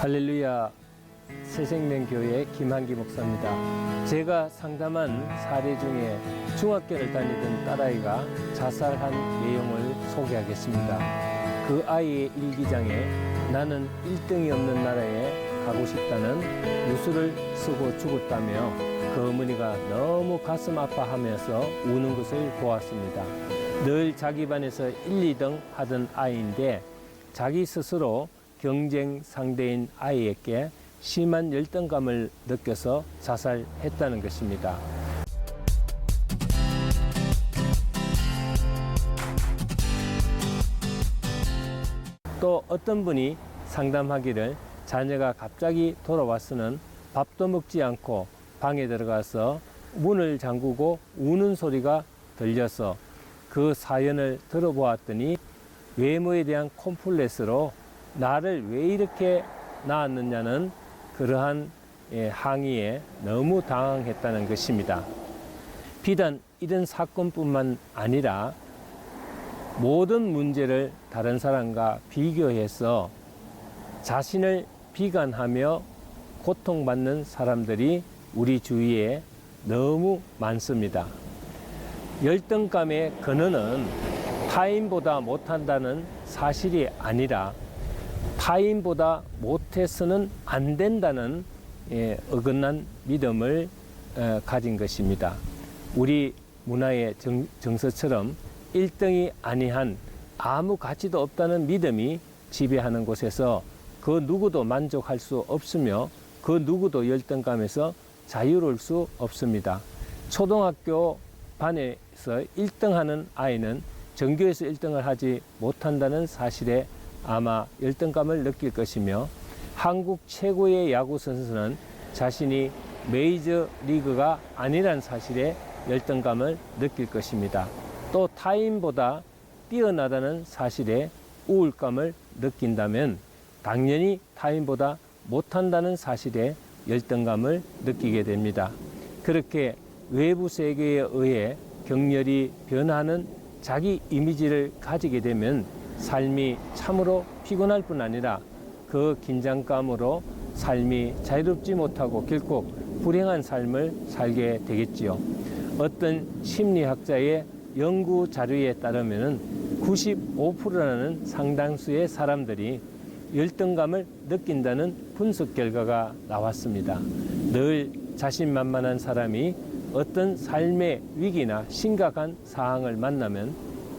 할렐루야, 새생명교회 김한기 목사입니다. 제가 상담한 사례 중에 중학교를 다니던 딸아이가 자살한 내용을 소개하겠습니다. 그 아이의 일기장에 나는 1등이 없는 나라에 가고 싶다는 유수를 쓰고 죽었다며 그 어머니가 너무 가슴 아파하면서 우는 것을 보았습니다. 늘 자기 반에서 1, 2등 하던 아이인데 자기 스스로 경쟁 상대인 아이에게 심한 열등감을 느껴서 자살했다는 것입니다. 또 어떤 분이 상담하기를 자녀가 갑자기 돌아와서는 밥도 먹지 않고 방에 들어가서 문을 잠그고 우는 소리가 들려서 그 사연을 들어보았더니 외모에 대한 콤플렉스로 나를 왜 이렇게 낳았느냐는 그러한 항의에 너무 당황했다는 것입니다. 비단 이런 사건뿐만 아니라 모든 문제를 다른 사람과 비교해서 자신을 비관하며 고통받는 사람들이 우리 주위에 너무 많습니다. 열등감의 근원은 타인보다 못한다는 사실이 아니라 타인보다 못해서는 안 된다는 어긋난 믿음을 가진 것입니다. 우리 문화의 정서처럼 1등이 아니한 아무 가치도 없다는 믿음이 지배하는 곳에서 그 누구도 만족할 수 없으며 그 누구도 열등감에서 자유로울 수 없습니다. 초등학교 반에서 1등하는 아이는 전교에서 1등을 하지 못한다는 사실에 아마 열등감을 느낄 것이며 한국 최고의 야구 선수는 자신이 메이저 리그가 아니란 사실에 열등감을 느낄 것입니다. 또 타인보다 뛰어나다는 사실에 우울감을 느낀다면 당연히 타인보다 못한다는 사실에 열등감을 느끼게 됩니다. 그렇게 외부 세계에 의해 격렬히 변화하는 자기 이미지를 가지게 되면 삶이 참으로 피곤할 뿐 아니라 그 긴장감으로 삶이 자유롭지 못하고 결국 불행한 삶을 살게 되겠지요. 어떤 심리학자의 연구 자료에 따르면 95%라는 상당수의 사람들이 열등감을 느낀다는 분석 결과가 나왔습니다. 늘 자신만만한 사람이 어떤 삶의 위기나 심각한 사항을 만나면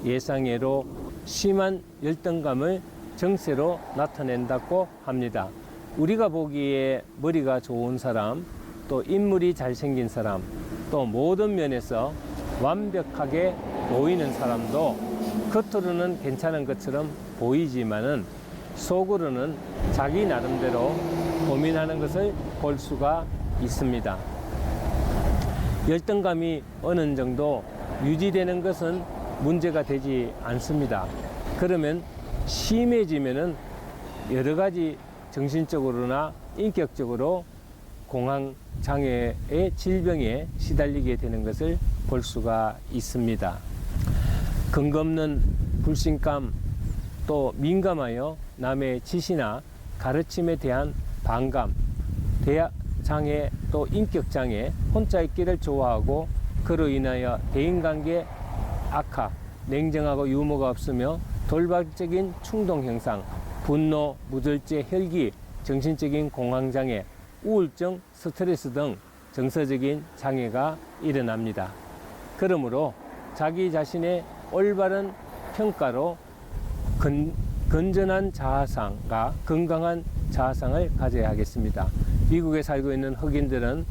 예상외로 심한 열등감을 정세로 나타낸다고 합니다. 우리가 보기에 머리가 좋은 사람, 또 인물이 잘생긴 사람, 또 모든 면에서 완벽하게 보이는 사람도 겉으로는 괜찮은 것처럼 보이지만은 속으로는 자기 나름대로 고민하는 것을 볼 수가 있습니다. 열등감이 어느 정도 유지되는 것은 문제가 되지 않습니다. 그러면 심해지면은 여러 가지 정신적으로나 인격적으로 공황장애의 질병에 시달리게 되는 것을 볼 수가 있습니다. 근거 없는 불신감, 또 민감하여 남의 지시나 가르침에 대한 반감, 대화장애, 또 인격장애, 혼자 있기를 좋아하고 그로 인하여 대인관계 악화, 냉정하고 유머가 없으며 돌발적인 충동 형상, 분노, 무절제, 혈기, 정신적인 공황장애, 우울증, 스트레스 등 정서적인 장애가 일어납니다. 그러므로 자기 자신의 올바른 평가로 건전한 자아상과 건강한 자아상을 가져야 하겠습니다. 미국에 살고 있는 흑인들은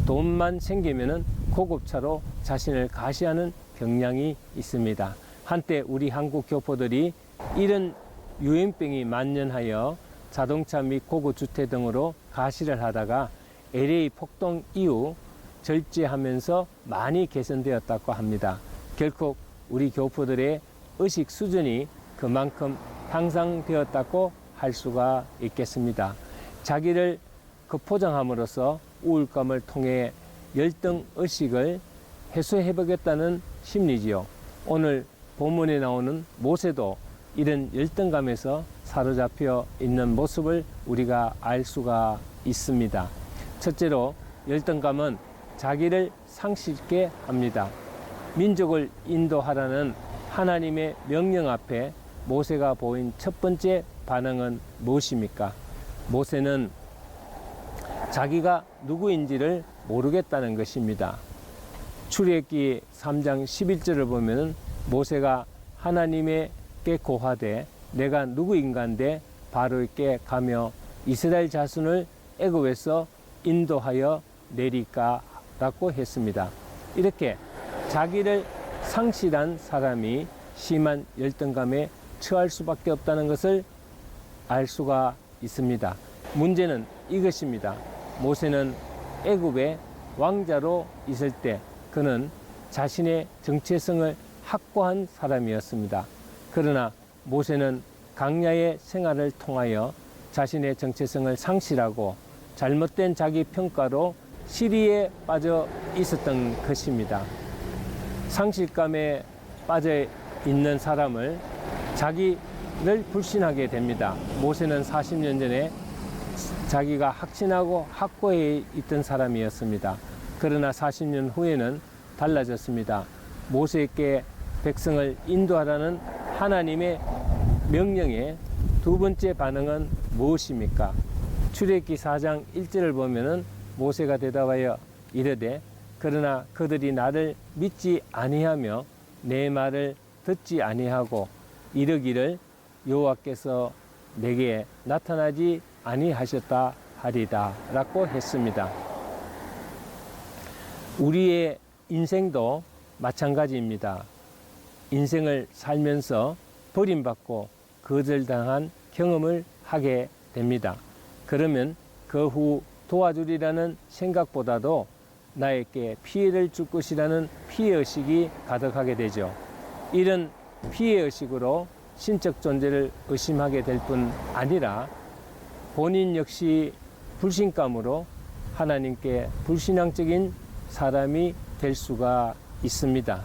돈만 생기면은 고급차로 자신을 가시하는 경향이 있습니다. 한때 우리 한국 교포들이 이런 유행병이 만연하여 자동차 및 고급 주택 등으로 가시를 하다가 LA 폭동 이후 절제하면서 많이 개선되었다고 합니다. 결국 우리 교포들의 의식 수준이 그만큼 향상되었다고 할 수가 있겠습니다. 자기를 포장함으로써 우울감을 통해 열등 의식을 해소해 보겠다는 심리지요. 오늘 본문에 나오는 모세도 이런 열등감에서 사로잡혀 있는 모습을 우리가 알 수가 있습니다. 첫째로 열등감은 자기를 상실케 합니다. 민족을 인도하라는 하나님의 명령 앞에 모세가 보인 첫 번째 반응은 무엇입니까? 모세는 자기가 누구인지를 모르겠다는 것입니다. 출애굽기 3장 11절을 보면 모세가 하나님에게 고하되 내가 누구인가인데 바로에게 가며 이스라엘 자손을 애굽에서 인도하여 내리까 라고 했습니다. 이렇게 자기를 상실한 사람이 심한 열등감에 처할 수밖에 없다는 것을 알 수가 있습니다. 문제는 이것입니다. 모세는 애굽의 왕자로 있을 때 그는 자신의 정체성을 확고한 사람이었습니다. 그러나 모세는 광야의 생활을 통하여 자신의 정체성을 상실하고 잘못된 자기 평가로 시리에 빠져 있었던 것입니다. 상실감에 빠져 있는 사람을 자기를 불신하게 됩니다. 모세는 40년 전에 자기가 확신하고 확고해 있던 사람이었습니다. 그러나 40년 후에는 달라졌습니다. 모세에게 백성을 인도하라는 하나님의 명령의 두 번째 반응은 무엇입니까? 출애굽기 4장 1절을 보면은 모세가 대답하여 이르되 그러나 그들이 나를 믿지 아니하며 내 말을 듣지 아니하고 이르기를 여호와께서 내게 나타나지 아니하셨다 하리다 라고 했습니다. 우리의 인생도 마찬가지입니다. 인생을 살면서 버림받고 거절당한 경험을 하게 됩니다. 그러면 그 후 도와주리라는 생각보다도 나에게 피해를 줄 것이라는 피해의식이 가득하게 되죠. 이런 피해의식으로 신적 존재를 의심하게 될 뿐 아니라 본인 역시 불신감으로 하나님께 불신앙적인 사람이 될 수가 있습니다.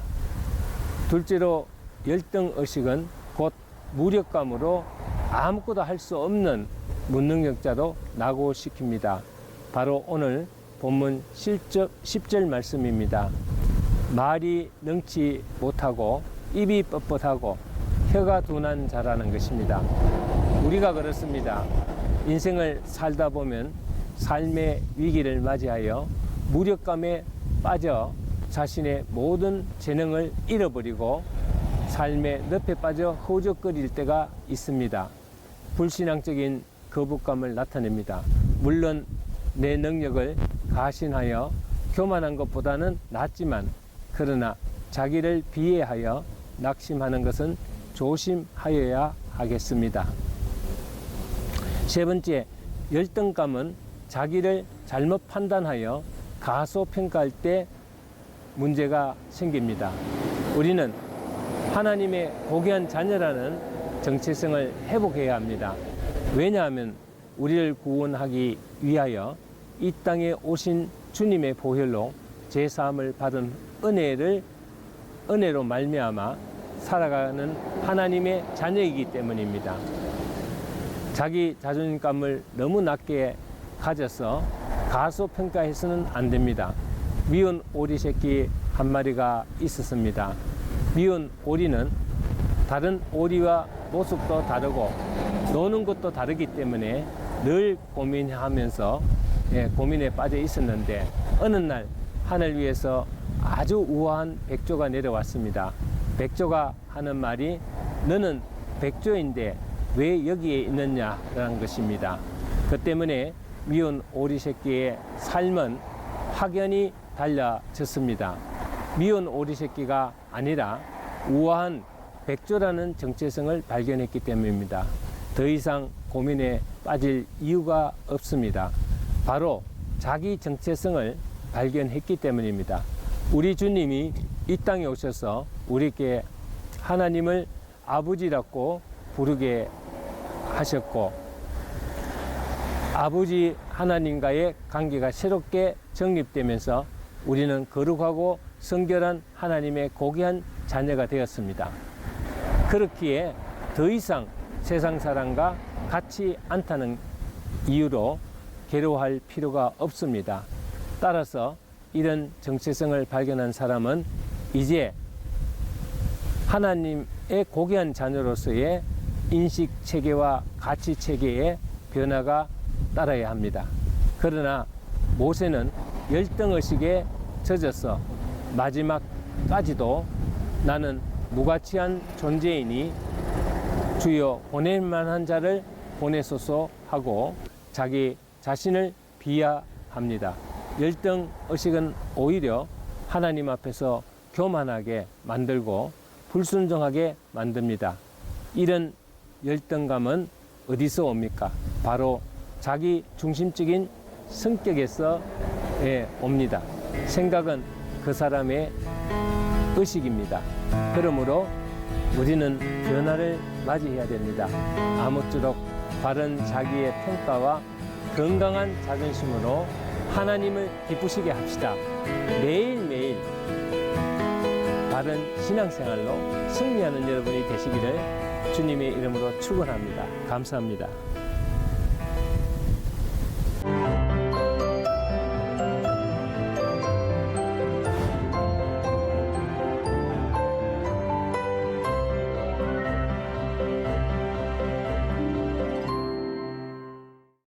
둘째로 열등의식은 곧 무력감으로 아무것도 할 수 없는 무능력자로 낙오시킵니다. 바로 오늘 본문 10절 말씀입니다. 말이 능치 못하고 입이 뻣뻣하고 혀가 둔한 자라는 것입니다. 우리가 그렇습니다. 인생을 살다 보면 삶의 위기를 맞이하여 무력감에 빠져 자신의 모든 재능을 잃어버리고 삶의 늪에 빠져 허우적거릴 때가 있습니다. 불신앙적인 거부감을 나타냅니다. 물론 내 능력을 가신하여 교만한 것보다는 낫지만 그러나 자기를 비하하여 낙심하는 것은 조심하여야 하겠습니다. 세 번째, 열등감은 자기를 잘못 판단하여 가소평가할 때 문제가 생깁니다. 우리는 하나님의 고귀한 자녀라는 정체성을 회복해야 합니다. 왜냐하면 우리를 구원하기 위하여 이 땅에 오신 주님의 보혈로 제사함을 받은 은혜로 말미암아 살아가는 하나님의 자녀이기 때문입니다. 자기 자존감을 너무 낮게 가져서 가소평가해서는 안 됩니다. 미운 오리 새끼 한 마리가 있었습니다. 미운 오리는 다른 오리와 모습도 다르고 노는 것도 다르기 때문에 늘 고민하면서 고민에 빠져 있었는데 어느 날 하늘 위에서 아주 우아한 백조가 내려왔습니다. 백조가 하는 말이 너는 백조인데 왜 여기에 있느냐라는 것입니다. 그 때문에 미운 오리 새끼의 삶은 확연히 달라졌습니다. 미운 오리 새끼가 아니라 우아한 백조라는 정체성을 발견했기 때문입니다. 더 이상 고민에 빠질 이유가 없습니다. 바로 자기 정체성을 발견했기 때문입니다. 우리 주님이 이 땅에 오셔서 우리에게 하나님을 아버지라고 부르게 하셨고 아버지 하나님과의 관계가 새롭게 정립되면서 우리는 거룩하고 성결한 하나님의 고귀한 자녀가 되었습니다. 그렇기에 더 이상 세상 사람과 같이 않다는 이유로 괴로워할 필요가 없습니다. 따라서 이런 정체성을 발견한 사람은 이제 하나님의 고귀한 자녀로서의 인식 체계와 가치 체계의 변화가 따라야 합니다. 그러나 모세는 열등의식에 젖어서 마지막까지도 나는 무가치한 존재이니 주여 보낼 만한 자를 보내소서 하고 자기 자신을 비하합니다. 열등의식은 오히려 하나님 앞에서 교만하게 만들고 불순종하게 만듭니다. 이런 열등감은 어디서 옵니까? 바로 자기 중심적인 성격에서 옵니다. 생각은 그 사람의 의식입니다. 그러므로 우리는 변화를 맞이해야 됩니다. 아무쪼록 바른 자기의 평가와 건강한 자존심으로 하나님을 기쁘시게 합시다. 매일매일 바른 신앙생활로 승리하는 여러분이 되시기를 주님의 이름으로 축원합니다. 감사합니다.